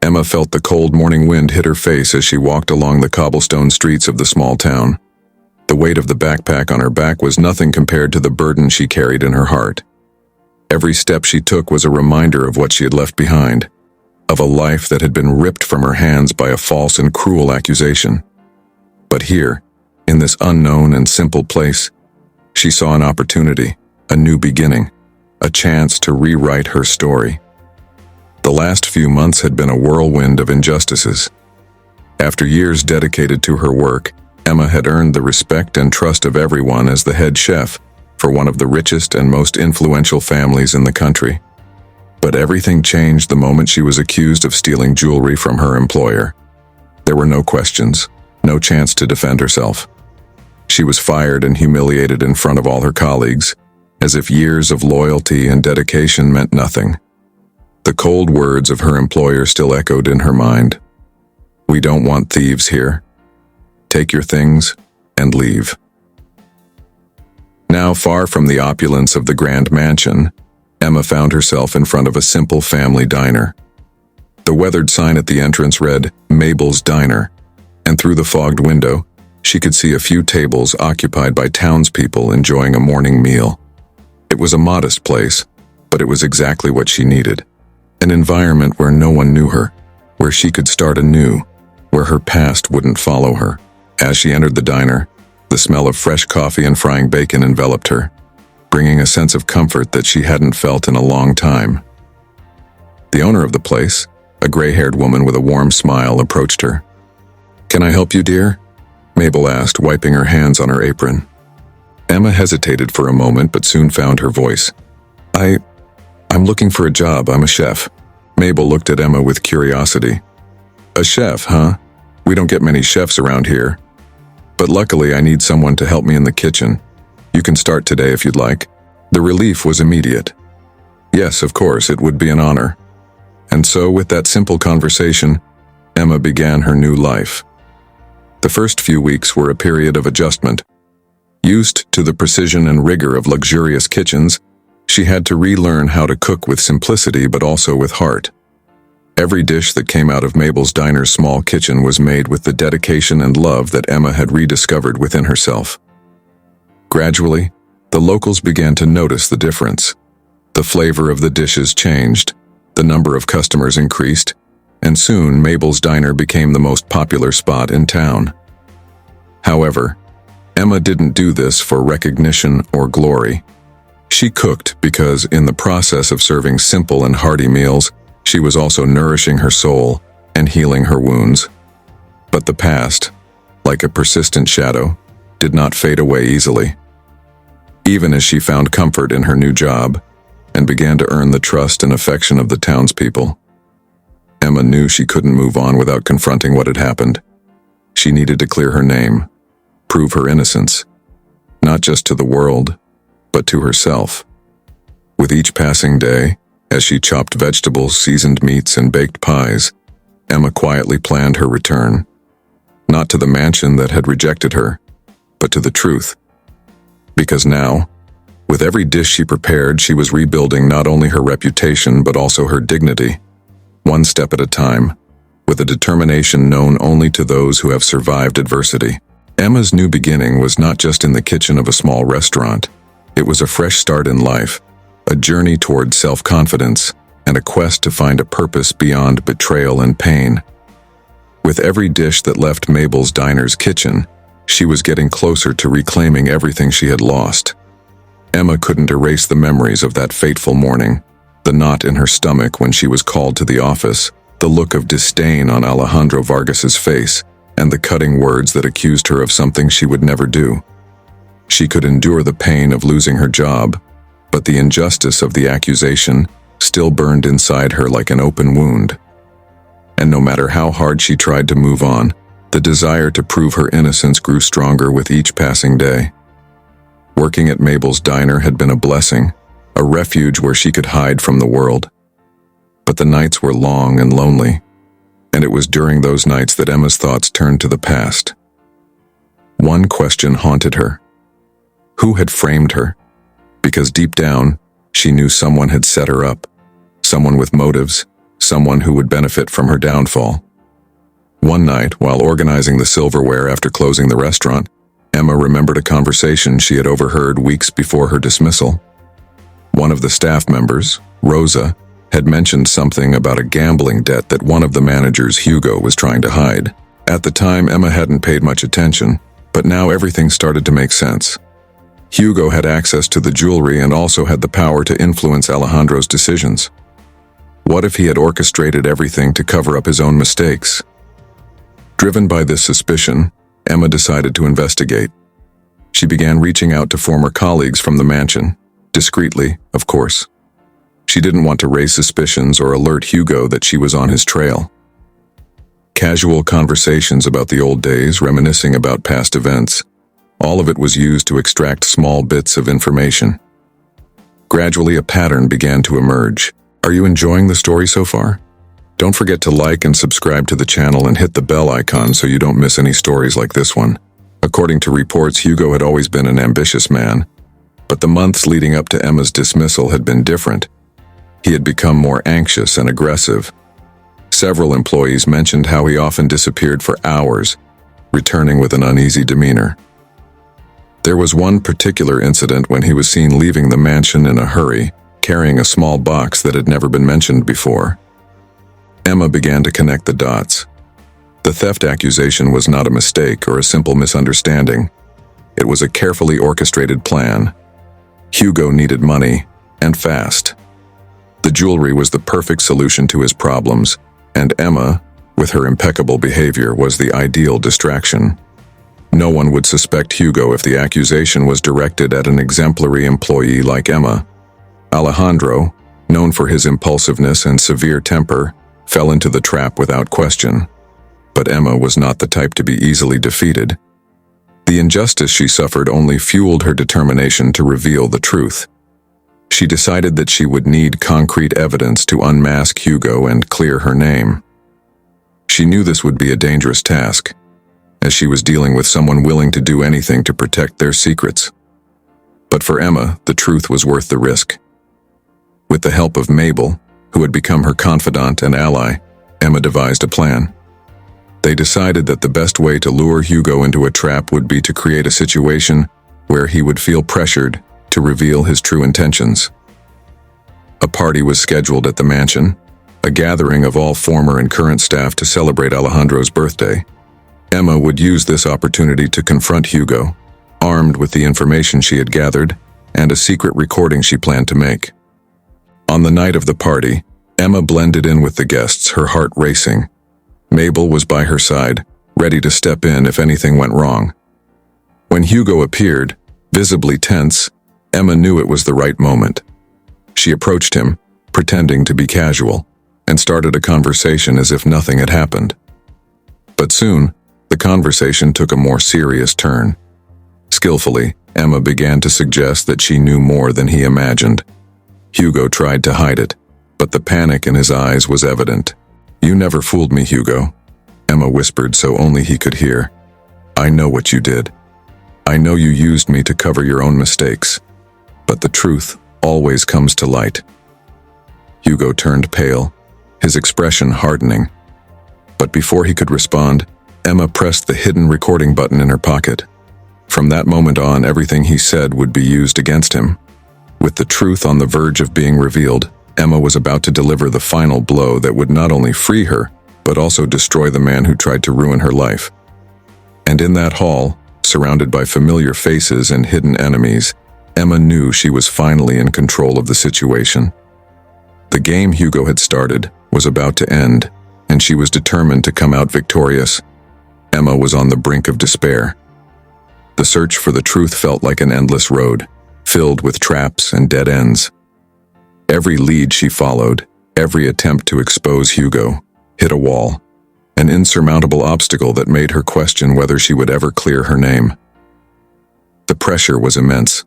Emma felt the cold morning wind hit her face as she walked along the cobblestone streets of the small town. The weight of the backpack on her back was nothing compared to the burden she carried in her heart. Every step she took was a reminder of what she had left behind, of a life that had been ripped from her hands by a false and cruel accusation. But here, in this unknown and simple place, she saw an opportunity, a new beginning, a chance to rewrite her story. The last few months had been a whirlwind of injustices. After years dedicated to her work, Emma had earned the respect and trust of everyone as the head chef for one of the richest and most influential families in the country. But everything changed the moment she was accused of stealing jewelry from her employer. There were no questions, no chance to defend herself. She was fired and humiliated in front of all her colleagues, as if years of loyalty and dedication meant nothing. The cold words of her employer still echoed in her mind. "We don't want thieves here. Take your things and leave." Now, far from the opulence of the grand mansion, Emma found herself in front of a simple family diner. The weathered sign at the entrance read, "Mabel's Diner," and through the fogged window, she could see a few tables occupied by townspeople enjoying a morning meal. It was a modest place, but it was exactly what she needed. An environment where no one knew her, where she could start anew, where her past wouldn't follow her. As she entered the diner, the smell of fresh coffee and frying bacon enveloped her, bringing a sense of comfort that she hadn't felt in a long time. The owner of the place, a gray-haired woman with a warm smile, approached her. "Can I help you, dear?" Mabel asked, wiping her hands on her apron. Emma hesitated for a moment but soon found her voice. I'm looking for a job. I'm a chef." Mabel looked at Emma with curiosity. "A chef, huh? We don't get many chefs around here. But luckily I need someone to help me in the kitchen. You can start today if you'd like." The relief was immediate. Yes, of course, it would be an honor. And so, with that simple conversation, Emma began her new life. The first few weeks were a period of adjustment. Used to the precision and rigor of luxurious kitchens, she had to relearn how to cook with simplicity but also with heart. Every dish that came out of Mabel's Diner's small kitchen was made with the dedication and love that Emma had rediscovered within herself. Gradually, the locals began to notice the difference. The flavor of the dishes changed, the number of customers increased, and soon Mabel's Diner became the most popular spot in town. However, Emma didn't do this for recognition or glory. She cooked because, in the process of serving simple and hearty meals, she was also nourishing her soul and healing her wounds. But the past, like a persistent shadow, did not fade away easily. Even as she found comfort in her new job and began to earn the trust and affection of the townspeople, Emma knew she couldn't move on without confronting what had happened. She needed to clear her name, prove her innocence, not just to the world, but to herself. With each passing day, as she chopped vegetables, seasoned meats, and baked pies, Emma quietly planned her return, not to the mansion that had rejected her, but to the truth. Because now, with every dish she prepared, she was rebuilding not only her reputation but also her dignity, one step at a time, with a determination known only to those who have survived adversity. Emma's new beginning was not just in the kitchen of a small restaurant. It was a fresh start in life, a journey toward self-confidence, and a quest to find a purpose beyond betrayal and pain. With every dish that left Mabel's Diner's kitchen, she was getting closer to reclaiming everything she had lost. Emma couldn't erase the memories of that fateful morning, the knot in her stomach when she was called to the office, the look of disdain on Alejandro Vargas's face, and the cutting words that accused her of something she would never do. She could endure the pain of losing her job, but the injustice of the accusation still burned inside her like an open wound. And no matter how hard she tried to move on, the desire to prove her innocence grew stronger with each passing day. Working at Mabel's Diner had been a blessing, a refuge where she could hide from the world. But the nights were long and lonely, and it was during those nights that Emma's thoughts turned to the past. One question haunted her. Who had framed her? Because deep down, she knew someone had set her up, someone with motives, someone who would benefit from her downfall. One night, while organizing the silverware after closing the restaurant, Emma remembered a conversation she had overheard weeks before her dismissal. One of the staff members, Rosa, had mentioned something about a gambling debt that one of the managers, Hugo, was trying to hide. At the time, Emma hadn't paid much attention, but now everything started to make sense. Hugo had access to the jewelry and also had the power to influence Alejandro's decisions. What if he had orchestrated everything to cover up his own mistakes? Driven by this suspicion, Emma decided to investigate. She began reaching out to former colleagues from the mansion, discreetly, of course. She didn't want to raise suspicions or alert Hugo that she was on his trail. Casual conversations about the old days, reminiscing about past events, all of it was used to extract small bits of information. Gradually, a pattern began to emerge. Are you enjoying the story so far? Don't forget to like and subscribe to the channel and hit the bell icon so you don't miss any stories like this one. According to reports, Hugo had always been an ambitious man, but the months leading up to Emma's dismissal had been different. He had become more anxious and aggressive. Several employees mentioned how he often disappeared for hours, returning with an uneasy demeanor. There was one particular incident when he was seen leaving the mansion in a hurry, carrying a small box that had never been mentioned before. Emma began to connect the dots. The theft accusation was not a mistake or a simple misunderstanding. It was a carefully orchestrated plan. Hugo needed money, and fast. The jewelry was the perfect solution to his problems, and Emma, with her impeccable behavior, was the ideal distraction. No one would suspect Hugo if the accusation was directed at an exemplary employee like Emma. Alejandro, known for his impulsiveness and severe temper, fell into the trap without question. But Emma was not the type to be easily defeated. The injustice she suffered only fueled her determination to reveal the truth. She decided that she would need concrete evidence to unmask Hugo and clear her name. She knew this would be a dangerous task, as she was dealing with someone willing to do anything to protect their secrets. But for Emma, the truth was worth the risk. With the help of Mabel, who had become her confidant and ally, Emma devised a plan. They decided that the best way to lure Hugo into a trap would be to create a situation where he would feel pressured to reveal his true intentions. A party was scheduled at the mansion, a gathering of all former and current staff to celebrate Alejandro's birthday. Emma would use this opportunity to confront Hugo, armed with the information she had gathered and a secret recording she planned to make. On the night of the party, Emma blended in with the guests, her heart racing. Mabel was by her side, ready to step in if anything went wrong. When Hugo appeared, visibly tense, Emma knew it was the right moment. She approached him, pretending to be casual, and started a conversation as if nothing had happened. But soon, the conversation took a more serious turn. Skillfully, Emma began to suggest that she knew more than he imagined. Hugo tried to hide it, but the panic in his eyes was evident. "You never fooled me, Hugo," Emma whispered so only he could hear. "I know what you did. I know you used me to cover your own mistakes. But the truth always comes to light." Hugo turned pale, his expression hardening. But before he could respond, Emma pressed the hidden recording button in her pocket. From that moment on, everything he said would be used against him. With the truth on the verge of being revealed, Emma was about to deliver the final blow that would not only free her, but also destroy the man who tried to ruin her life. And in that hall, surrounded by familiar faces and hidden enemies, Emma knew she was finally in control of the situation. The game Hugo had started was about to end, and she was determined to come out victorious. Emma was on the brink of despair. The search for the truth felt like an endless road, filled with traps and dead ends. Every lead she followed, every attempt to expose Hugo, hit a wall, an insurmountable obstacle that made her question whether she would ever clear her name. The pressure was immense,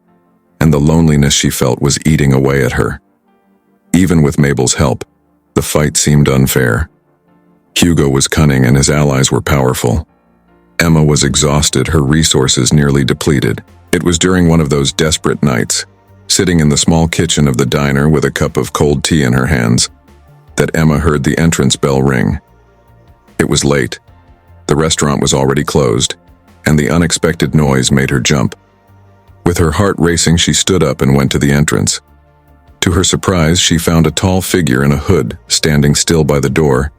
and the loneliness she felt was eating away at her. Even with Mabel's help, the fight seemed unfair. Hugo was cunning and his allies were powerful. Emma was exhausted, her resources nearly depleted. It was during one of those desperate nights, sitting in the small kitchen of the diner with a cup of cold tea in her hands, that Emma heard the entrance bell ring. It was late. The restaurant was already closed, and the unexpected noise made her jump. With her heart racing, she stood up and went to the entrance. To her surprise, she found a tall figure in a hood standing still by the door,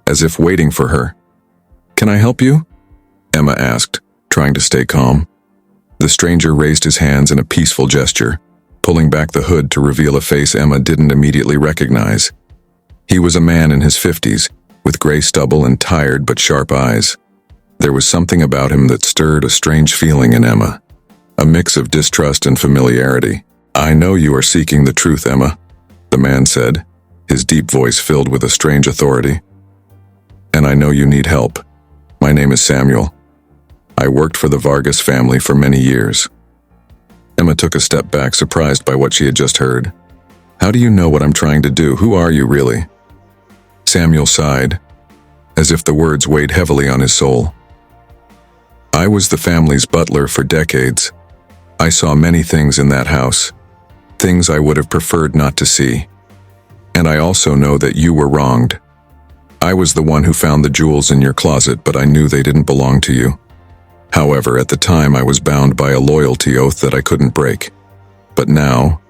as if waiting for her. "Can I help you?" Emma asked, trying to stay calm. The stranger raised his hands in a peaceful gesture, pulling back the hood to reveal a face Emma didn't immediately recognize. He was a man in his 50s, with gray stubble and tired but sharp eyes. There was something about him that stirred a strange feeling in Emma, a mix of distrust and familiarity. "I know you are seeking the truth, Emma," the man said, his deep voice filled with a strange authority. "And I know you need help. My name is Samuel. I worked for the Vargas family for many years." Emma took a step back, surprised by what she had just heard. "How do you know what I'm trying to do? Who are you, really?" Samuel sighed, as if the words weighed heavily on his soul. "I was the family's butler for decades. I saw many things in that house, things I would have preferred not to see. And I also know that you were wronged. I was the one who found the jewels in your closet, but I knew they didn't belong to you. However, at the time I was bound by a loyalty oath that I couldn't break. But now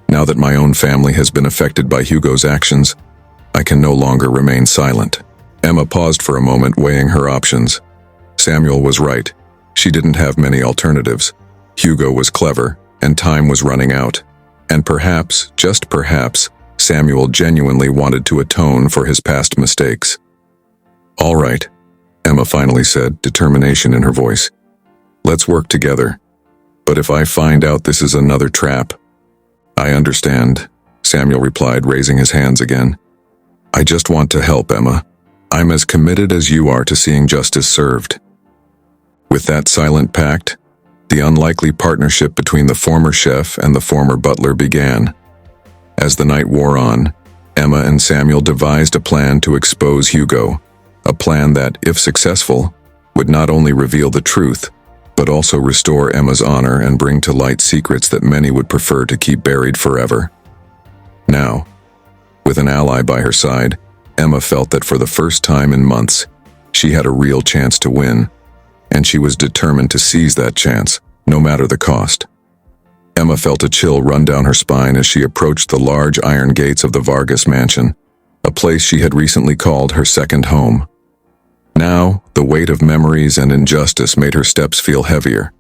that my own family has been affected by Hugo's actions, I can no longer remain silent." Emma paused for a moment, weighing her options. Samuel was right. She didn't have many alternatives. Hugo was clever, and time was running out. And perhaps, just perhaps, Samuel genuinely wanted to atone for his past mistakes. "All right," Emma finally said, determination in her voice. "Let's work together. But if I find out this is another trap—" "I understand," Samuel replied, raising his hands again. "I just want to help, Emma. I'm as committed as you are to seeing justice served." With that silent pact, the unlikely partnership between the former chef and the former butler began. As the night wore on, Emma and Samuel devised a plan to expose Hugo, a plan that, if successful, would not only reveal the truth, but also restore Emma's honor and bring to light secrets that many would prefer to keep buried forever. Now, with an ally by her side, Emma felt that for the first time in months, she had a real chance to win, and she was determined to seize that chance, no matter the cost. Emma felt a chill run down her spine as she approached the large iron gates of the Vargas mansion, a place she had recently called her second home. Now, the weight of memories and injustice made her steps feel heavier.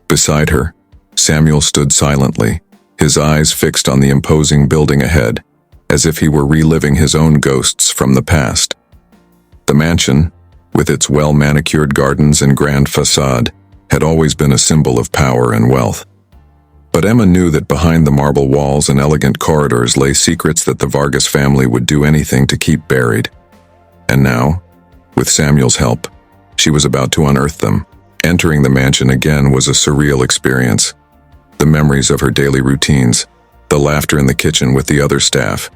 Beside her, Samuel stood silently, his eyes fixed on the imposing building ahead, as if he were reliving his own ghosts from the past. The mansion, with its well-manicured gardens and grand facade, had always been a symbol of power and wealth. But Emma knew that behind the marble walls and elegant corridors lay secrets that the Vargas family would do anything to keep buried. And now, with Samuel's help, she was about to unearth them. Entering the mansion again was a surreal experience. The memories of her daily routines, the laughter in the kitchen with the other staff,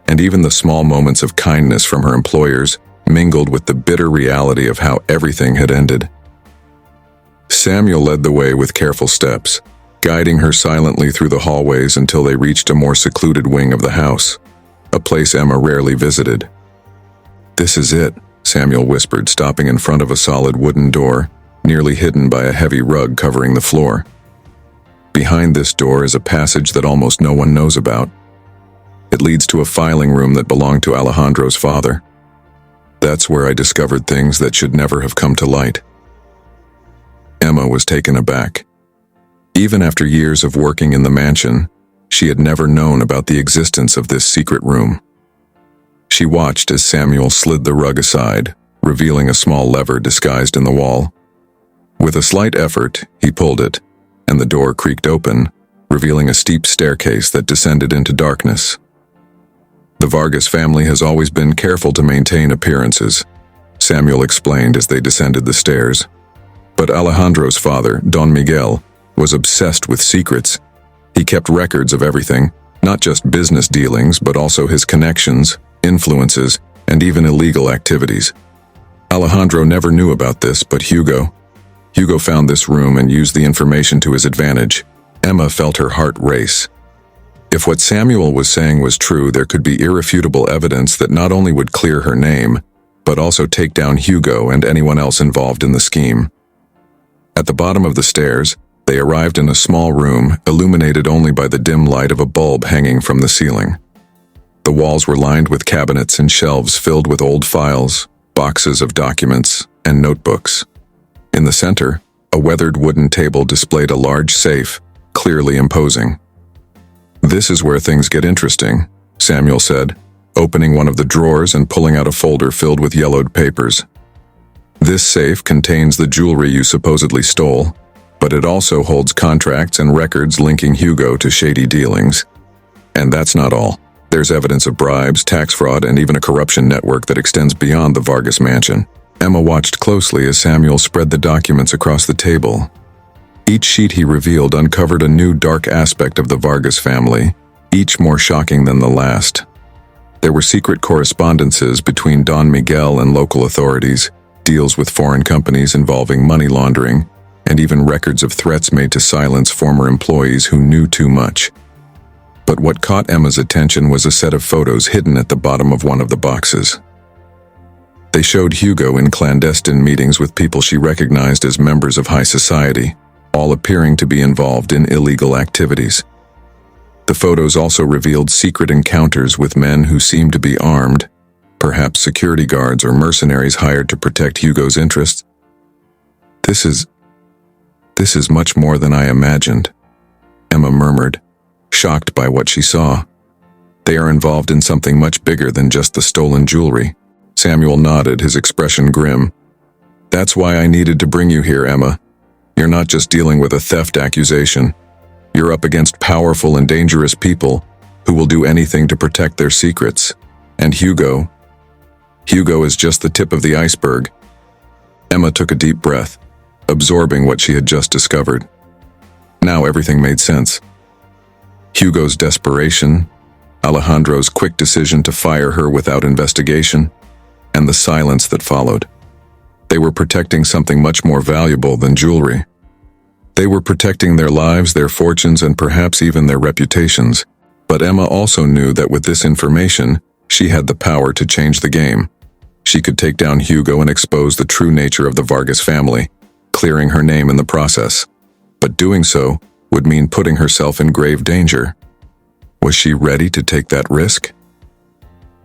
and even the small moments of kindness from her employers mingled with the bitter reality of how everything had ended. Samuel led the way with careful steps, guiding her silently through the hallways until they reached a more secluded wing of the house, a place Emma rarely visited. "This is it," Samuel whispered, stopping in front of a solid wooden door, nearly hidden by a heavy rug covering the floor. Behind this door is a passage that almost no one knows about. It leads to a filing room that belonged to Alejandro's father. That's where I discovered things that should never have come to light. Emma was taken aback. Even after years of working in the mansion, she had never known about the existence of this secret room. She watched as Samuel slid the rug aside, revealing a small lever disguised in the wall. With a slight effort, he pulled it, and the door creaked open, revealing a steep staircase that descended into darkness. The Vargas family has always been careful to maintain appearances, Samuel explained as they descended the stairs. But Alejandro's father, Don Miguel, was obsessed with secrets. He kept records of everything, not just business dealings, but also his connections, influences, and even illegal activities. Alejandro never knew about this, but Hugo found this room and used the information to his advantage. Emma felt her heart race. If what Samuel was saying was true, there could be irrefutable evidence that not only would clear her name, but also take down Hugo and anyone else involved in the scheme. At the bottom of the stairs, they arrived in a small room illuminated only by the dim light of a bulb hanging from the ceiling. The walls were lined with cabinets and shelves filled with old files, boxes of documents, and notebooks. In the center, a weathered wooden table displayed a large safe, clearly imposing. "This is where things get interesting," Samuel said, opening one of the drawers and pulling out a folder filled with yellowed papers. "This safe contains the jewelry you supposedly stole, but it also holds contracts and records linking Hugo to shady dealings. And that's not all. There's evidence of bribes, tax fraud, and even a corruption network that extends beyond the Vargas mansion." Emma watched closely as Samuel spread the documents across the table. Each sheet he revealed uncovered a new dark aspect of the Vargas family, each more shocking than the last. There were secret correspondences between Don Miguel and local authorities, deals with foreign companies involving money laundering, and even records of threats made to silence former employees who knew too much. But what caught Emma's attention was a set of photos hidden at the bottom of one of the boxes. They showed Hugo in clandestine meetings with people she recognized as members of high society, all appearing to be involved in illegal activities. The photos also revealed secret encounters with men who seemed to be armed, perhaps security guards or mercenaries hired to protect Hugo's interests. This is much more than I imagined," Emma murmured, shocked by what she saw. "They are involved in something much bigger than just the stolen jewelry." Samuel nodded, his expression grim. "That's why I needed to bring you here, Emma. You're not just dealing with a theft accusation. You're up against powerful and dangerous people who will do anything to protect their secrets. And Hugo is just the tip of the iceberg." Emma took a deep breath, absorbing what she had just discovered. Now everything made sense. Hugo's desperation, Alejandro's quick decision to fire her without investigation, and the silence that followed. They were protecting something much more valuable than jewelry. They were protecting their lives, their fortunes, and perhaps even their reputations. But Emma also knew that with this information, she had the power to change the game. She could take down Hugo and expose the true nature of the Vargas family, clearing her name in the process. But doing so would mean putting herself in grave danger. Was she ready to take that risk?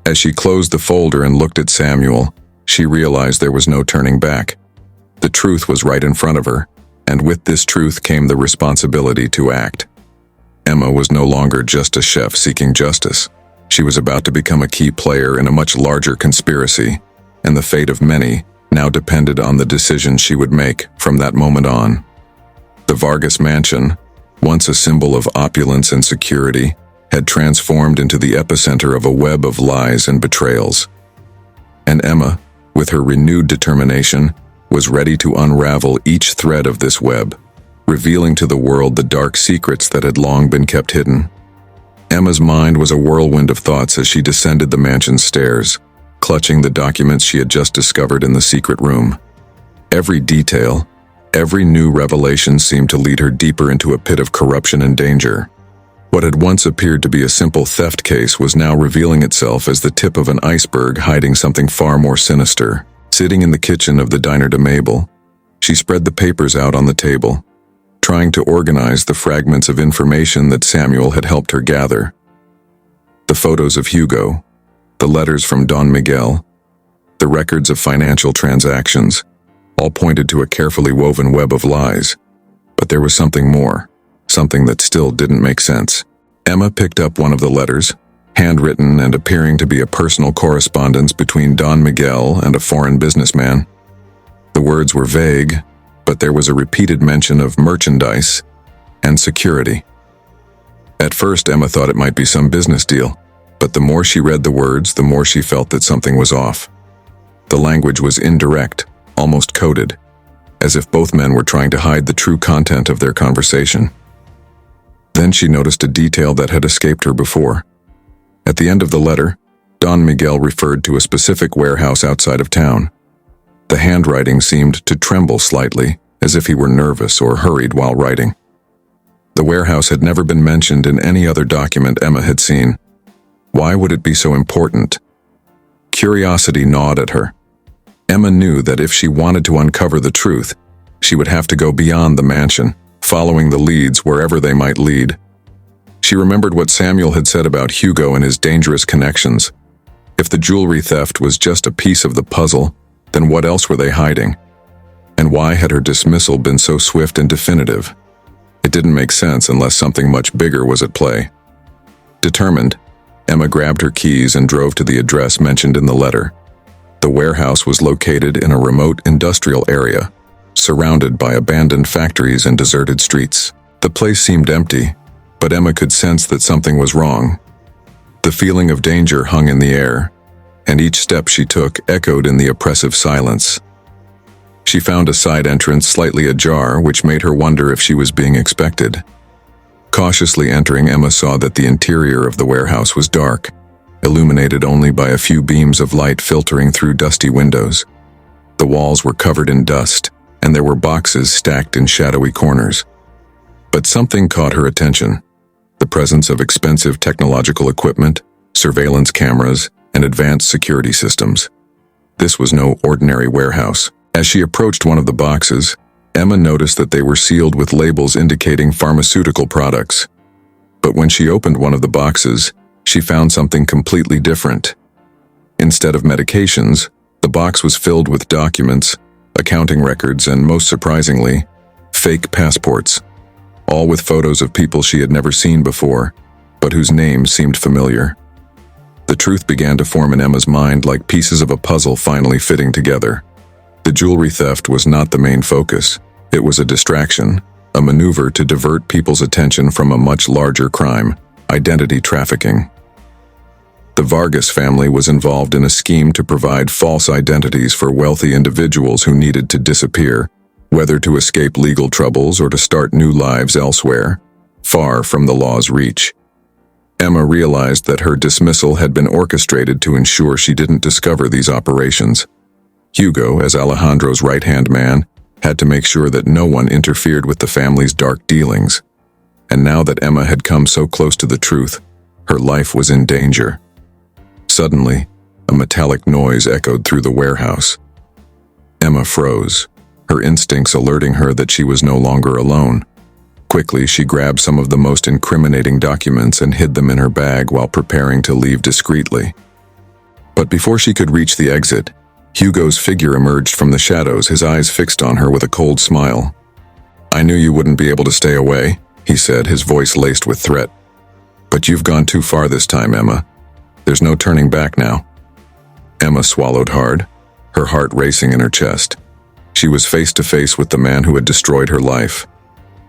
As she closed the folder and looked at Samuel, she realized there was no turning back. The truth was right in front of her, and with this truth came the responsibility to act. Emma was no longer just a chef seeking justice. She was about to become a key player in a much larger conspiracy, and the fate of many now depended on the decisions she would make from that moment on. The Vargas mansion, once a symbol of opulence and security, had transformed into the epicenter of a web of lies and betrayals. And Emma, with her renewed determination, was ready to unravel each thread of this web, revealing to the world the dark secrets that had long been kept hidden. Emma's mind was a whirlwind of thoughts as she descended the mansion's stairs, clutching the documents she had just discovered in the secret room. Every detail, every new revelation seemed to lead her deeper into a pit of corruption and danger. What had once appeared to be a simple theft case was now revealing itself as the tip of an iceberg hiding something far more sinister. Sitting in the kitchen of the Diner de Mabel, she spread the papers out on the table, trying to organize the fragments of information that Samuel had helped her gather. The photos of Hugo, the letters from Don Miguel, the records of financial transactions, all pointed to a carefully woven web of lies. But there was something more, something that still didn't make sense. Emma picked up one of the letters, handwritten and appearing to be a personal correspondence between Don Miguel and a foreign businessman. The words were vague, but there was a repeated mention of merchandise and security. At first, Emma thought it might be some business deal, but the more she read the words, the more she felt that something was off. The language was indirect, almost coded, as if both men were trying to hide the true content of their conversation. Then she noticed a detail that had escaped her before. At the end of the letter, Don Miguel referred to a specific warehouse outside of town. The handwriting seemed to tremble slightly, as if he were nervous or hurried while writing. The warehouse had never been mentioned in any other document Emma had seen. Why would it be so important? Curiosity gnawed at her. Emma knew that if she wanted to uncover the truth, she would have to go beyond the mansion, following the leads wherever they might lead. She remembered what Samuel had said about Hugo and his dangerous connections. If the jewelry theft was just a piece of the puzzle, then what else were they hiding? And why had her dismissal been so swift and definitive? It didn't make sense unless something much bigger was at play. Determined, Emma grabbed her keys and drove to the address mentioned in the letter. The warehouse was located in a remote industrial area, surrounded by abandoned factories and deserted streets. The place seemed empty, but Emma could sense that something was wrong. The feeling of danger hung in the air, and each step she took echoed in the oppressive silence. She found a side entrance slightly ajar, which made her wonder if she was being expected. Cautiously entering, Emma saw that the interior of the warehouse was dark, illuminated only by a few beams of light filtering through dusty windows. The walls were covered in dust, and there were boxes stacked in shadowy corners. But something caught her attention: the presence of expensive technological equipment, surveillance cameras, and advanced security systems. This was no ordinary warehouse. As she approached one of the boxes, Emma noticed that they were sealed with labels indicating pharmaceutical products. But when she opened one of the boxes, she found something completely different. Instead of medications, the box was filled with documents, accounting records, and most surprisingly, fake passports, all with photos of people she had never seen before, but whose names seemed familiar. The truth began to form in Emma's mind like pieces of a puzzle finally fitting together. The jewelry theft was not the main focus. It was a distraction, a maneuver to divert people's attention from a much larger crime: identity trafficking. The Vargas family was involved in a scheme to provide false identities for wealthy individuals who needed to disappear, whether to escape legal troubles or to start new lives elsewhere, far from the law's reach. Emma realized that her dismissal had been orchestrated to ensure she didn't discover these operations. Hugo, as Alejandro's right-hand man, had to make sure that no one interfered with the family's dark dealings. And now that Emma had come so close to the truth, her life was in danger. Suddenly, a metallic noise echoed through the warehouse. Emma froze, her instincts alerting her that she was no longer alone. Quickly, she grabbed some of the most incriminating documents and hid them in her bag while preparing to leave discreetly. But before she could reach the exit, Hugo's figure emerged from the shadows, his eyes fixed on her with a cold smile. "I knew you wouldn't be able to stay away," he said, his voice laced with threat. "But you've gone too far this time, Emma. There's no turning back now." Emma swallowed hard, her heart racing in her chest. She was face to face with the man who had destroyed her life,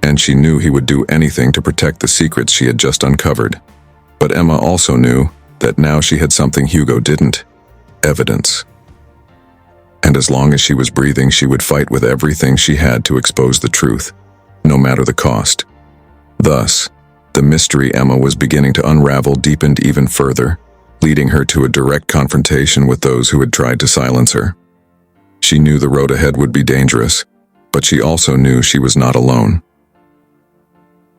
and she knew he would do anything to protect the secrets she had just uncovered. But Emma also knew that now she had something Hugo didn't: evidence. And as long as she was breathing, she would fight with everything she had to expose the truth, no matter the cost. Thus, the mystery Emma was beginning to unravel deepened even further, leading her to a direct confrontation with those who had tried to silence her. She knew the road ahead would be dangerous, but she also knew she was not alone.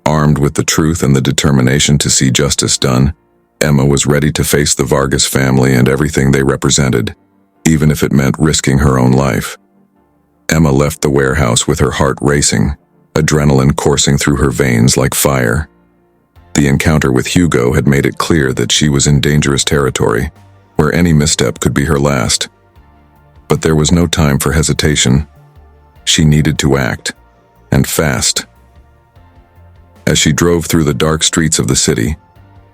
Armed with the truth and the determination to see justice done, Emma was ready to face the Vargas family and everything they represented, even if it meant risking her own life. Emma left the warehouse with her heart racing, adrenaline coursing through her veins like fire. The encounter with Hugo had made it clear that she was in dangerous territory, where any misstep could be her last. But there was no time for hesitation. She needed to act, and fast. As she drove through the dark streets of the city,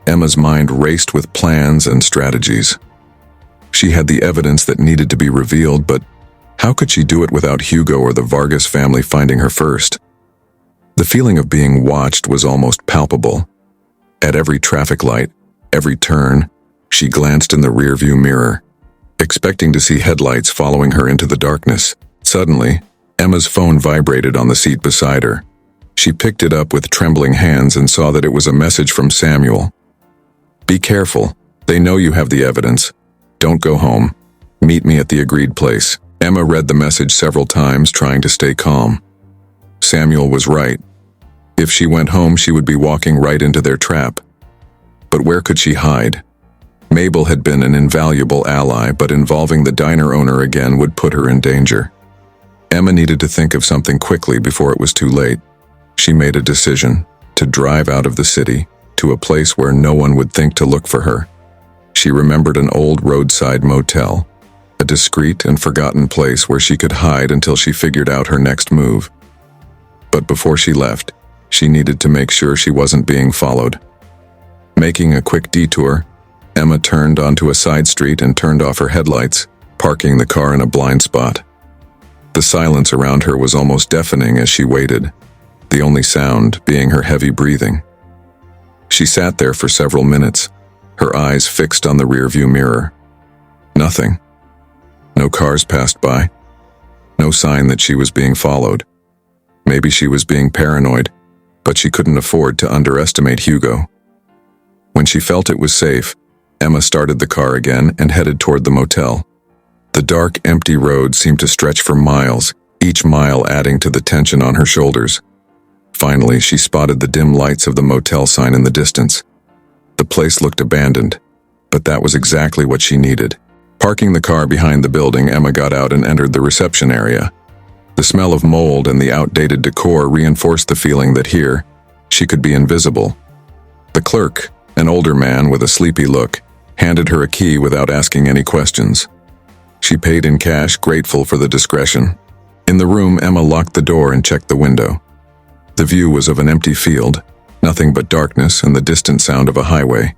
Emma's mind raced with plans and strategies. She had the evidence that needed to be revealed, but how could she do it without Hugo or the Vargas family finding her first? The feeling of being watched was almost palpable. At every traffic light, every turn, she glanced in the rearview mirror, expecting to see headlights following her into the darkness. Suddenly, Emma's phone vibrated on the seat beside her. She picked it up with trembling hands and saw that it was a message from Samuel. "Be careful. They know you have the evidence. Don't go home. Meet me at the agreed place." Emma read the message several times, trying to stay calm. Samuel was right. If she went home, she would be walking right into their trap. But where could she hide? Mabel had been an invaluable ally, but involving the diner owner again would put her in danger. Emma needed to think of something quickly before it was too late. She made a decision to drive out of the city to a place where no one would think to look for her. She remembered an old roadside motel, a discreet and forgotten place where she could hide until she figured out her next move. But before she left, she needed to make sure she wasn't being followed. Making a quick detour, Emma turned onto a side street and turned off her headlights, parking the car in a blind spot. The silence around her was almost deafening as she waited, the only sound being her heavy breathing. She sat there for several minutes, her eyes fixed on the rearview mirror. Nothing. No cars passed by. No sign that she was being followed. Maybe she was being paranoid, but she couldn't afford to underestimate Hugo. When she felt it was safe, Emma started the car again and headed toward the motel. The dark, empty road seemed to stretch for miles, each mile adding to the tension on her shoulders. Finally, she spotted the dim lights of the motel sign in the distance. The place looked abandoned, but that was exactly what she needed. Parking the car behind the building, Emma got out and entered the reception area. The smell of mold and the outdated decor reinforced the feeling that here, she could be invisible. The clerk, an older man with a sleepy look, handed her a key without asking any questions. She paid in cash, grateful for the discretion. In the room, Emma locked the door and checked the window. The view was of an empty field, nothing but darkness and the distant sound of a highway.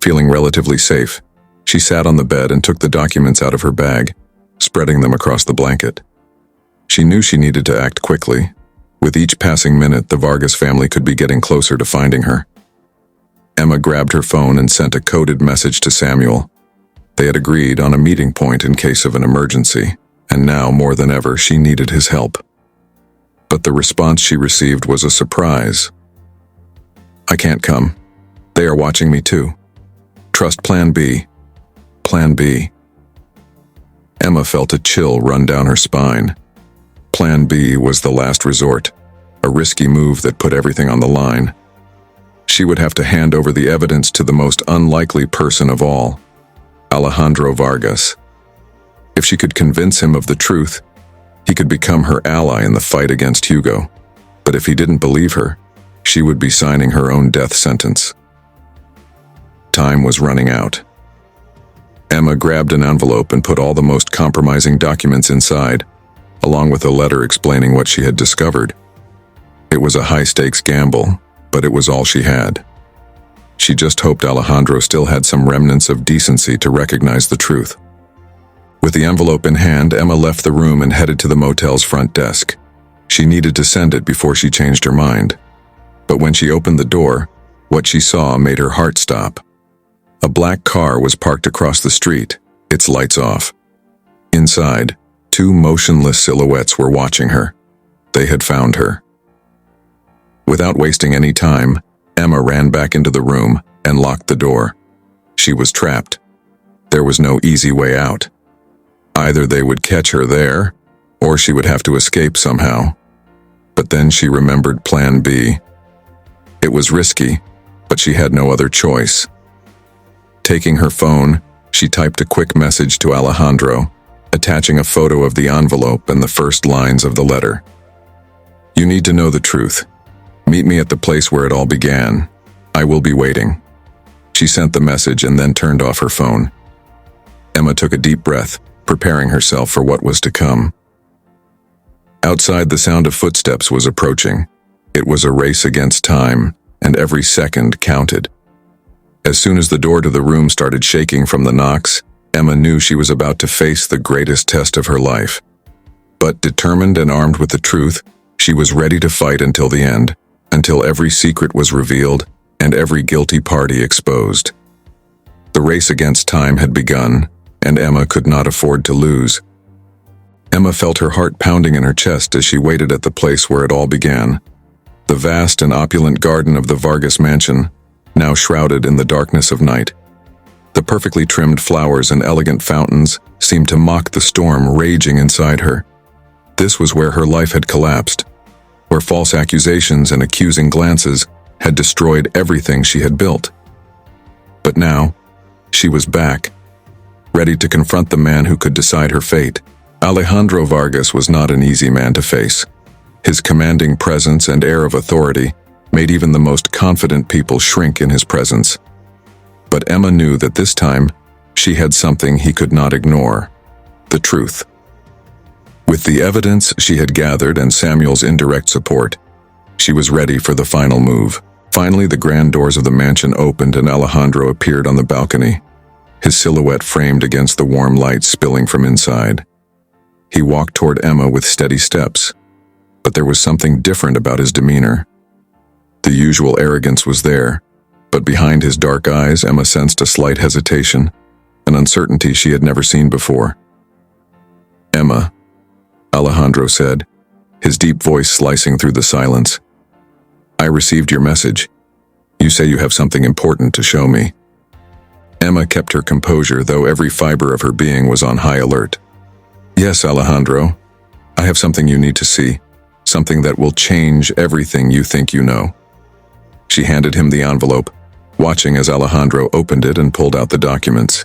Feeling relatively safe, she sat on the bed and took the documents out of her bag, spreading them across the blanket. She knew she needed to act quickly. With each passing minute, the Vargas family could be getting closer to finding her. Emma grabbed her phone and sent a coded message to Samuel. They had agreed on a meeting point in case of an emergency, and now, more than ever, she needed his help. But the response she received was a surprise. "I can't come. They are watching me too. Trust Plan B. Plan B." Emma felt a chill run down her spine. Plan B was the last resort, a risky move that put everything on the line. She would have to hand over the evidence to the most unlikely person of all, Alejandro Vargas. If she could convince him of the truth, he could become her ally in the fight against Hugo. But if he didn't believe her, she would be signing her own death sentence. Time was running out. Emma grabbed an envelope and put all the most compromising documents inside, along with a letter explaining what she had discovered. It was a high-stakes gamble, but it was all she had. She just hoped Alejandro still had some remnants of decency to recognize the truth. With the envelope in hand, Emma left the room and headed to the motel's front desk. She needed to send it before she changed her mind. But when she opened the door, what she saw made her heart stop. A black car was parked across the street, its lights off. Inside, two motionless silhouettes were watching her. They had found her. Without wasting any time, Emma ran back into the room and locked the door. She was trapped. There was no easy way out. Either they would catch her there, or she would have to escape somehow. But then she remembered Plan B. It was risky, but she had no other choice. Taking her phone, she typed a quick message to Alejandro, attaching a photo of the envelope and the first lines of the letter. "You need to know the truth. Meet me at the place where it all began. I will be waiting." She sent the message and then turned off her phone. Emma took a deep breath, preparing herself for what was to come. Outside, the sound of footsteps was approaching. It was a race against time, and every second counted. As soon as the door to the room started shaking from the knocks, Emma knew she was about to face the greatest test of her life. But determined and armed with the truth, she was ready to fight until the end, until every secret was revealed and every guilty party exposed. The race against time had begun, and Emma could not afford to lose. Emma felt her heart pounding in her chest as she waited at the place where it all began. The vast and opulent garden of the Vargas mansion, now shrouded in the darkness of night. The perfectly trimmed flowers and elegant fountains seemed to mock the storm raging inside her. This was where her life had collapsed, where false accusations and accusing glances had destroyed everything she had built. But now, she was back, ready to confront the man who could decide her fate. Alejandro Vargas was not an easy man to face. His commanding presence and air of authority made even the most confident people shrink in his presence. But Emma knew that this time, she had something he could not ignore: the truth. With the evidence she had gathered and Samuel's indirect support, she was ready for the final move. Finally, the grand doors of the mansion opened and Alejandro appeared on the balcony, his silhouette framed against the warm light spilling from inside. He walked toward Emma with steady steps, but there was something different about his demeanor. The usual arrogance was there, but behind his dark eyes, Emma sensed a slight hesitation, an uncertainty she had never seen before. "Emma," Alejandro said, his deep voice slicing through the silence. "I received your message. You say you have something important to show me." Emma kept her composure, though every fiber of her being was on high alert. "Yes, Alejandro. I have something you need to see, something that will change everything you think you know." She handed him the envelope, watching as Alejandro opened it and pulled out the documents.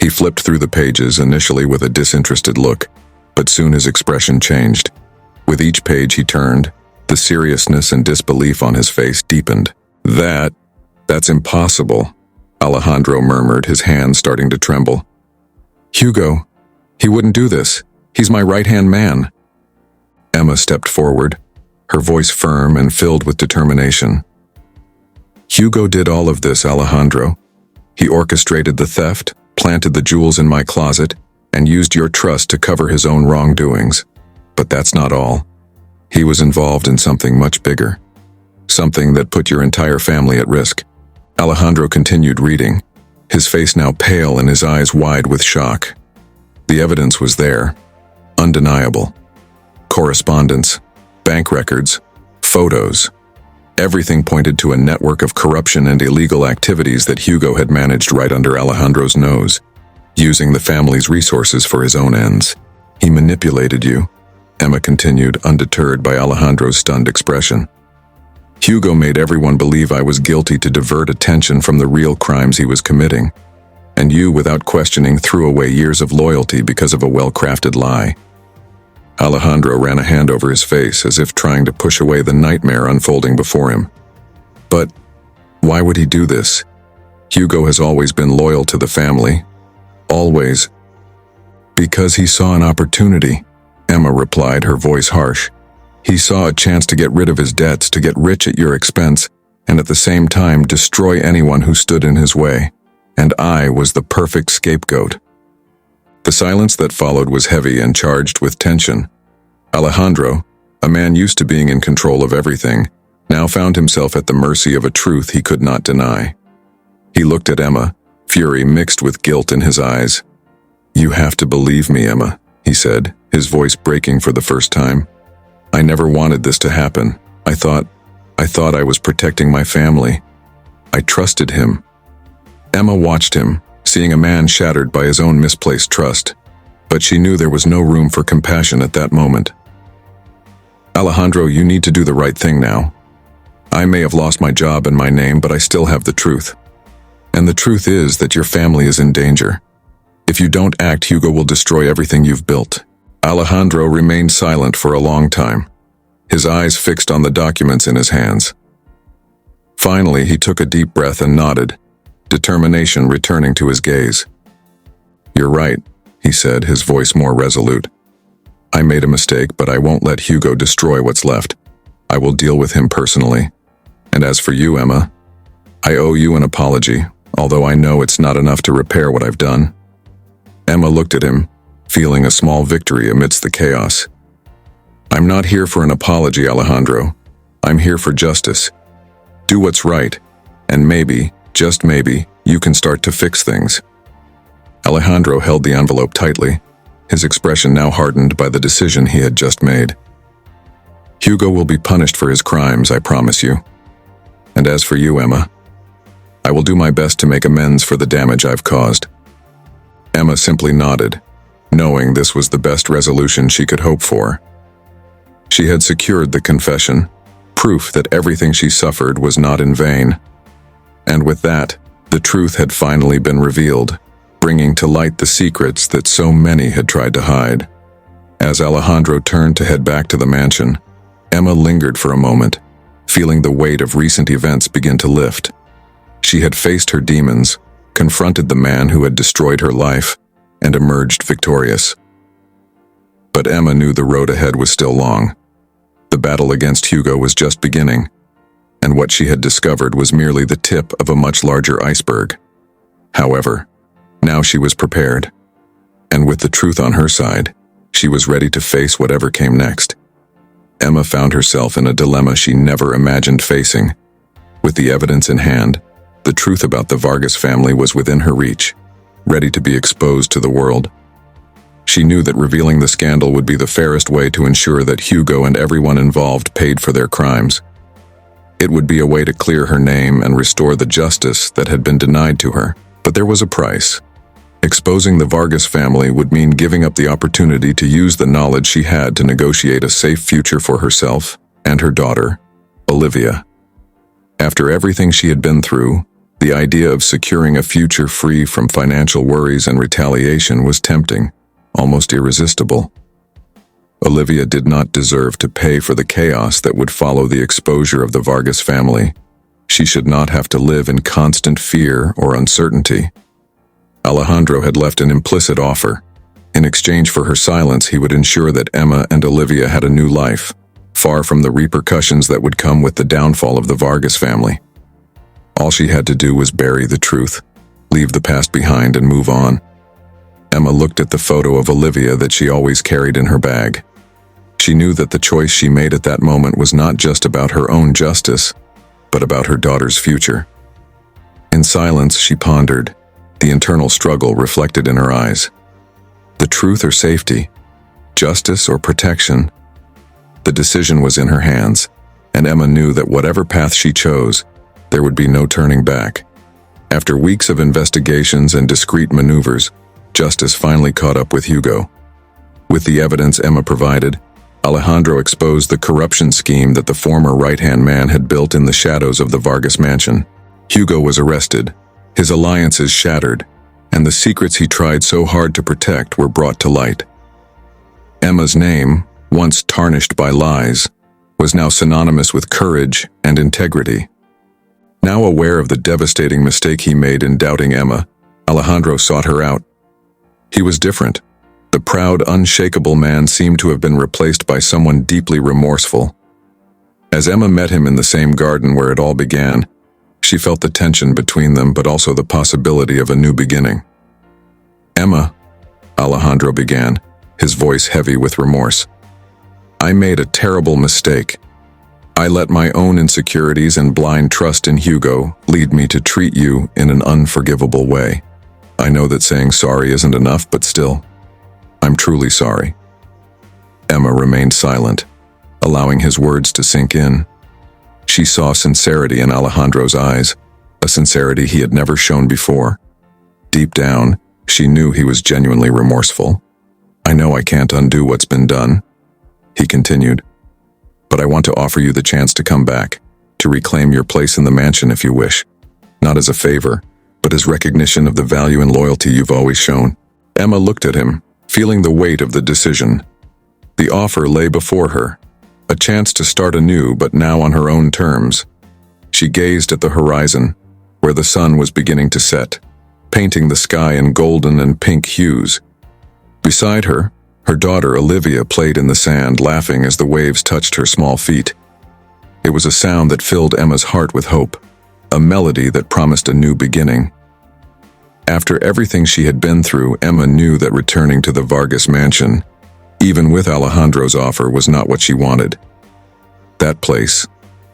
He flipped through the pages, initially with a disinterested look, but soon his expression changed. With each page he turned, the seriousness and disbelief on his face deepened. That's impossible," Alejandro murmured, his hands starting to tremble. "Hugo, he wouldn't do this. He's my right-hand man." Emma stepped forward, her voice firm and filled with determination. "Hugo did all of this, Alejandro. He orchestrated the theft, planted the jewels in my closet, and used your trust to cover his own wrongdoings. But that's not all. He was involved in something much bigger. Something that put your entire family at risk." Alejandro continued reading, his face now pale and his eyes wide with shock. The evidence was there, undeniable. Correspondence, bank records, photos. Everything pointed to a network of corruption and illegal activities that Hugo had managed right under Alejandro's nose, using the family's resources for his own ends. "He manipulated you," Emma continued, undeterred by Alejandro's stunned expression. "Hugo made everyone believe I was guilty to divert attention from the real crimes he was committing. And you, without questioning, threw away years of loyalty because of a well-crafted lie." Alejandro ran a hand over his face, as if trying to push away the nightmare unfolding before him. "But why would he do this? Hugo has always been loyal to the family. Always." "Because he saw an opportunity," Emma replied, her voice harsh. "He saw a chance to get rid of his debts, to get rich at your expense, and at the same time destroy anyone who stood in his way. And I was the perfect scapegoat." The silence that followed was heavy and charged with tension. Alejandro, a man used to being in control of everything, now found himself at the mercy of a truth he could not deny. He looked at Emma, fury mixed with guilt in his eyes. "You have to believe me, Emma," he said, his voice breaking for the first time. "I never wanted this to happen. I thought I was protecting my family. I trusted him." Emma watched him, seeing a man shattered by his own misplaced trust, but she knew there was no room for compassion at that moment. "Alejandro, you need to do the right thing now. I may have lost my job and my name, but I still have the truth. And the truth is that your family is in danger. If you don't act, Hugo will destroy everything you've built." Alejandro remained silent for a long time, his eyes fixed on the documents in his hands. Finally, he took a deep breath and nodded, determination returning to his gaze. "You're right," he said, his voice more resolute. "I made a mistake, but I won't let Hugo destroy what's left. I will deal with him personally. And as for you, Emma, I owe you an apology, although I know it's not enough to repair what I've done." Emma looked at him, feeling a small victory amidst the chaos. "I'm not here for an apology, Alejandro. I'm here for justice. Do what's right, and maybe, just maybe, you can start to fix things." Alejandro held the envelope tightly, his expression now hardened by the decision he had just made. "Hugo will be punished for his crimes, I promise you. And as for you, Emma, I will do my best to make amends for the damage I've caused." Emma simply nodded, knowing this was the best resolution she could hope for. She had secured the confession, proof that everything she suffered was not in vain. And with that, the truth had finally been revealed, bringing to light the secrets that so many had tried to hide. As Alejandro turned to head back to the mansion, Emma lingered for a moment, feeling the weight of recent events begin to lift. She had faced her demons, confronted the man who had destroyed her life, and emerged victorious. But Emma knew the road ahead was still long. The battle against Hugo was just beginning, and what she had discovered was merely the tip of a much larger iceberg. However, now she was prepared, and with the truth on her side, she was ready to face whatever came next. Emma found herself in a dilemma she never imagined facing. With the evidence in hand, the truth about the Vargas family was within her reach, ready to be exposed to the world. She knew that revealing the scandal would be the fairest way to ensure that Hugo and everyone involved paid for their crimes. It would be a way to clear her name and restore the justice that had been denied to her. But there was a price. Exposing the Vargas family would mean giving up the opportunity to use the knowledge she had to negotiate a safe future for herself and her daughter, Olivia. After everything she had been through, the idea of securing a future free from financial worries and retaliation was tempting, almost irresistible. Olivia did not deserve to pay for the chaos that would follow the exposure of the Vargas family. She should not have to live in constant fear or uncertainty. Alejandro had left an implicit offer. In exchange for her silence, he would ensure that Emma and Olivia had a new life, far from the repercussions that would come with the downfall of the Vargas family. All she had to do was bury the truth, leave the past behind and move on. Emma looked at the photo of Olivia that she always carried in her bag. She knew that the choice she made at that moment was not just about her own justice, but about her daughter's future. In silence, she pondered, the internal struggle reflected in her eyes. The truth or safety? Justice or protection? The decision was in her hands, and Emma knew that whatever path she chose, there would be no turning back. After weeks of investigations and discreet maneuvers, justice finally caught up with Hugo. With the evidence Emma provided, Alejandro exposed the corruption scheme that the former right-hand man had built in the shadows of the Vargas mansion. Hugo was arrested, his alliances shattered, and the secrets he tried so hard to protect were brought to light. Emma's name, once tarnished by lies, was now synonymous with courage and integrity. Now aware of the devastating mistake he made in doubting Emma, Alejandro sought her out. He was different. The proud, unshakable man seemed to have been replaced by someone deeply remorseful. As Emma met him in the same garden where it all began, she felt the tension between them but also the possibility of a new beginning. "Emma," Alejandro began, his voice heavy with remorse. "I made a terrible mistake. I let my own insecurities and blind trust in Hugo lead me to treat you in an unforgivable way. I know that saying sorry isn't enough, but still, I'm truly sorry." Emma remained silent, allowing his words to sink in. She saw sincerity in Alejandro's eyes, a sincerity he had never shown before. Deep down, she knew he was genuinely remorseful. "I know I can't undo what's been done," he continued, "but I want to offer you the chance to come back, to reclaim your place in the mansion if you wish, not as a favor, but as recognition of the value and loyalty you've always shown." Emma looked at him, feeling the weight of the decision. The offer lay before her, a chance to start anew but now on her own terms. She gazed at the horizon, where the sun was beginning to set, painting the sky in golden and pink hues. Beside her, her daughter Olivia played in the sand, laughing as the waves touched her small feet. It was a sound that filled Emma's heart with hope, a melody that promised a new beginning. After everything she had been through, Emma knew that returning to the Vargas mansion, even with Alejandro's offer, was not what she wanted. That place,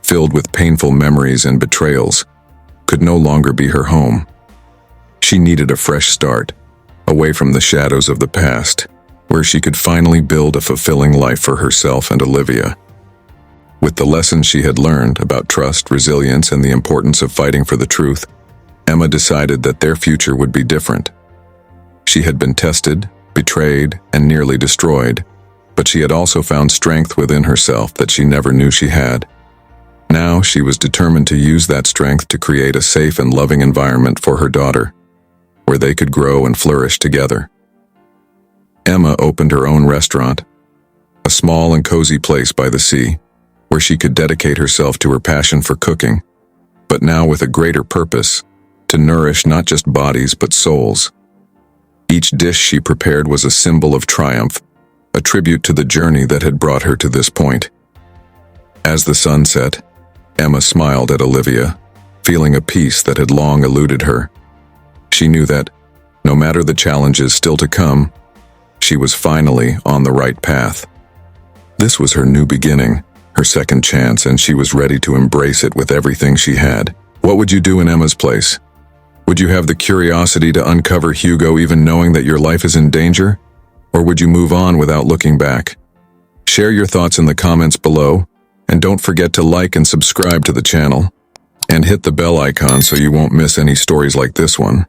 filled with painful memories and betrayals, could no longer be her home. She needed a fresh start, away from the shadows of the past, where she could finally build a fulfilling life for herself and Olivia. With the lessons she had learned about trust, resilience, and the importance of fighting for the truth, Emma decided that their future would be different. She had been tested, betrayed, and nearly destroyed, but she had also found strength within herself that she never knew she had. Now she was determined to use that strength to create a safe and loving environment for her daughter, where they could grow and flourish together. Emma opened her own restaurant, a small and cozy place by the sea, where she could dedicate herself to her passion for cooking, but now with a greater purpose, to nourish not just bodies but souls. Each dish she prepared was a symbol of triumph, a tribute to the journey that had brought her to this point. As the sun set, Emma smiled at Olivia, feeling a peace that had long eluded her. She knew that, no matter the challenges still to come, she was finally on the right path. This was her new beginning, her second chance, and she was ready to embrace it with everything she had. What would you do in Emma's place? Would you have the curiosity to uncover Hugo even knowing that your life is in danger? Or would you move on without looking back? Share your thoughts in the comments below, and don't forget to like and subscribe to the channel, and hit the bell icon so you won't miss any stories like this one.